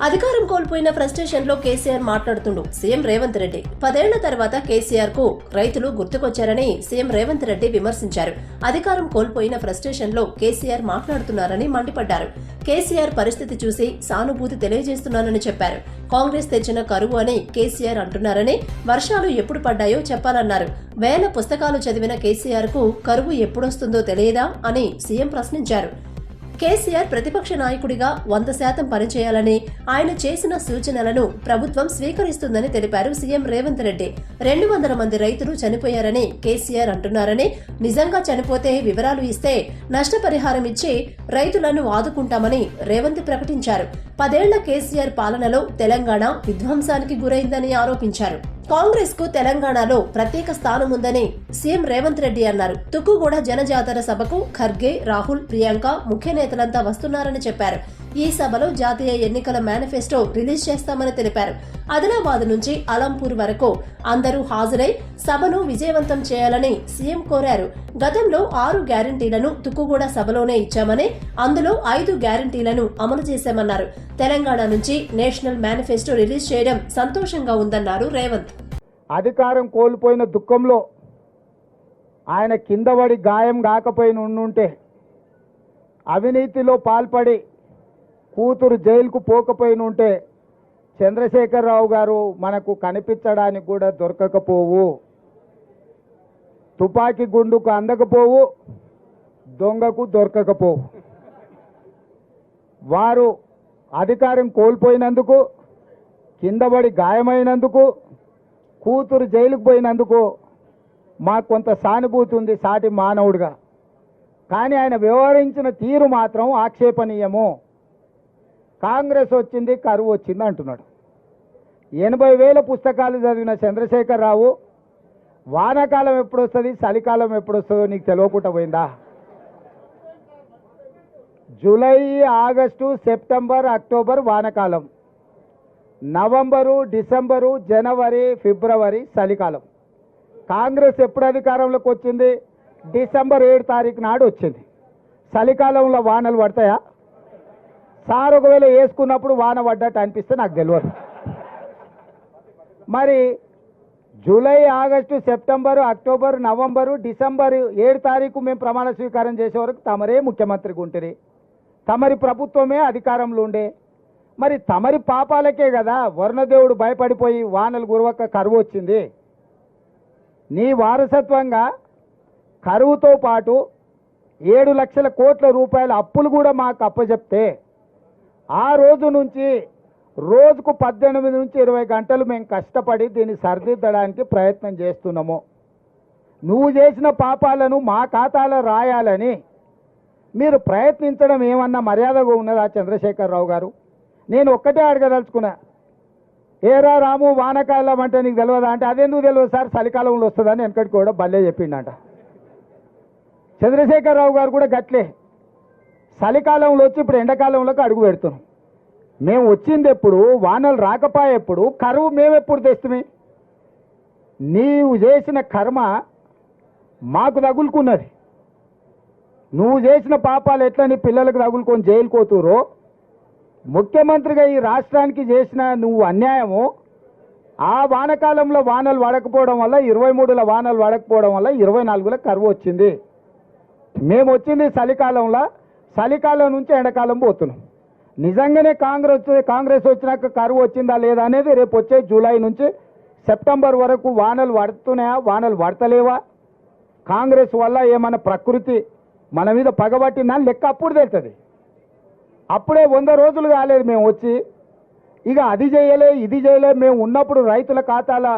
అధికారం కోల్పోయిన ఫ్రస్ట్రేషన్ లో కేసీఆర్ మాట్లాడుతుండు సీఎం రేవంత్ రెడ్డి. 10 ఏళ్ల తర్వాత కేసీఆర్ కు రైతులు గుర్తుకొచ్చారని సీఎం రేవంత్ రెడ్డి విమర్శించారు. అధికారం కోల్పోయిన ఫ్రస్ట్రేషన్ లో కేసీఆర్ మాట్లాడుతున్నారని మండిపడ్డారు. కేసీఆర్ పరిస్థితి చూసి సానుభూతి తెలియజేస్తున్నానని చెప్పారు. కాంగ్రెస్ తెచ్చిన కరువు అని కేసీఆర్ అంటున్నారని, వర్షాలు ఎప్పుడు పడ్డాయో చెప్పాలన్నారు. వేల పుస్తకాలు చదివిన కేసీఆర్ కు కరువు ఎప్పుడొస్తుందో తెలియదా అని సీఎం ప్రశ్నించారు. కేసీఆర్ ప్రతిపక్ష నాయకుడిగా 100% పనిచేయాలని, ఆయన చేసిన సూచనలను ప్రభుత్వం స్వీకరిస్తుందని తెలిపారు సీఎం రేవంత్ రెడ్డి. 200 మంది రైతులు చనిపోయారని కేసీఆర్ అంటున్నారని, నిజంగా చనిపోతే వివరాలు ఇస్తే నష్టపరిహారం ఇచ్చి రైతులను ఆదుకుంటామని రేవంత్ ప్రకటించారు. 10 ఏళ్ల కేసీఆర్ పాలనలో తెలంగాణ విధ్వంసానికి గురైందని ఆరోపించారు. కాంగ్రెస్ కు తెలంగాణలో ప్రత్యేక స్థానం ఉందని సీఎం రేవంత్ రెడ్డి అన్నారు. తుక్కుగూడ జనజాతర సభకు ఖర్గే, రాహుల్, ప్రియాంక ముఖ్య నేతలంతా వస్తున్నారని చెప్పారు. ఈ సభలో జాతీయ ఎన్నికల మేనిఫెస్టో రిలీజ్ చేస్తామని తెలిపారు. ఆదిలాబాద్ నుంచి అలంపూర్ వరకు అందరూ హాజరై సభను విజయవంతం చేయాలని సీఎం కోరారు. గతంలో 6 గ్యారంటీలను తుక్కుగూడ సభలోనే ఇచ్చామని, అందులో 5 గ్యారంటీలను అమలు చేశామన్నారు. తెలంగాణ నుంచి నేషనల్ మేనిఫెస్టో రిలీజ్ చేయడం సంతోషంగా ఉందన్నారు రేవంత్. అధికారం కోల్పోయిన దుఃఖంలో ఆయన కిందపడి గాయం కాకపోయిన ఉండుంటే, అవినీతిలో పాల్పడి కూతురు జైలుకు పోకపోయిన ఉంటే చంద్రశేఖరరావు గారు మనకు కనిపించడానికి కూడా దొరకకపోవు. తుపాకీ గుండుకు అందకపోవు, దొంగకు దొరకకపోవు. వారు అధికారం కోల్పోయినందుకు, కిందపడి గాయమైనందుకు, కూతురు జైలుకు పోయినందుకు మాకు కొంత సానుభూతి ఉంది సాటి మానవుడిగా. కానీ ఆయన వ్యవహరించిన తీరు మాత్రం ఆక్షేపణీయము. కాంగ్రెస్ వచ్చింది, కరువు వచ్చింది అంటున్నాడు. 80,000 పుస్తకాలు చదివిన చంద్రశేఖరరావు వానాకాలం ఎప్పుడు వస్తుంది, చలికాలం ఎప్పుడు వస్తుందో నీకు తెలియకుండా పోయిందా? జూలై, ఆగస్టు, సెప్టెంబర్, అక్టోబర్ వానాకాలం, నవంబరు, డిసెంబరు, జనవరి, ఫిబ్రవరి చలికాలం. కాంగ్రెస్ ఎప్పుడు అధికారంలోకి వచ్చింది? డిసెంబర్ 7 తారీఖు నాడు వచ్చింది. చలికాలంలో వానలు పడతాయా? సార్ ఒకవేళ వేసుకున్నప్పుడు వాన పడ్డట్టు అనిపిస్తే నాకు తెలియదు. మరి July, August, September, October, November, December 7 తారీఖు మేము ప్రమాణ స్వీకారం చేసే వరకు తమరే ముఖ్యమంత్రిగా ఉంటుంది, తమరి ప్రభుత్వమే అధికారంలో ఉండే. మరి తమరి పాపాలకే కదా వరుణదేవుడు భయపడిపోయి వానలు గురవక కరువు వచ్చింది. నీ వారసత్వంగా కరువుతో పాటు 7 లక్షల కోట్ల రూపాయల అప్పులు కూడా మాకు అప్పచెప్తే, ఆ రోజు నుంచి రోజుకు 18 నుంచి 20 గంటలు మేము కష్టపడి దీన్ని సరిదిద్దడానికి ప్రయత్నం చేస్తున్నాము. నువ్వు చేసిన పాపాలను మా ఖాతాలో రాయాలని మీరు ప్రయత్నించడం ఏమన్నా మర్యాదగా ఉన్నదా చంద్రశేఖరరావు గారు? నేను ఒక్కటే అడగదలుచుకున్నా, ఏరా రాము వానకాలం అంటే నీకు తెలియదా అంటే, అదెందుకు తెలియదు సార్ చలికాలంలో వస్తుందని వెనకటికి కూడా భలే చెప్పిండట. చంద్రశేఖరరావు గారు కూడా గట్లే చలికాలంలో వచ్చి ఇప్పుడు ఎండాకాలంలోకి అడుగు పెడుతున్నాం. మేము వచ్చింది ఎప్పుడు, వానలు రాకపోయేప్పుడు, కరువు మేమెప్పుడు తెస్తుమే? నీవు చేసిన కర్మ మాకు తగులుకున్నది. నువ్వు చేసిన పాపాలు ఎట్లా నీ పిల్లలకు తగులుకొని జైలు కోతురో, ముఖ్యమంత్రిగా ఈ రాష్ట్రానికి చేసిన నువ్వు అన్యాయము, ఆ వానకాలంలో వానలు పడకపోవడం వల్ల, 23లో వానలు పడకపోవడం వల్ల 24లో కరువు వచ్చింది. మేము వచ్చింది చలికాలంలో, చలికాలం నుంచి ఎండాకాలం పోతున్నాం. నిజంగానే కాంగ్రెస్ వచ్చినాక కరువు వచ్చిందా లేదా అనేది రేపు వచ్చే జూలై నుంచి సెప్టెంబర్ వరకు వానలు పడుతున్నాయా, వానలు పడతలేవా, కాంగ్రెస్ వల్ల ఏమైనా ప్రకృతి మన మీద పగబట్టిందా లెక్క అప్పుడు తెలుస్తుంది. అప్పుడే 100 రోజులు కాలేదు మేము వచ్చి, ఇక అది చేయలే ఇది చేయలే. మేము ఉన్నప్పుడు రైతుల ఖాతాల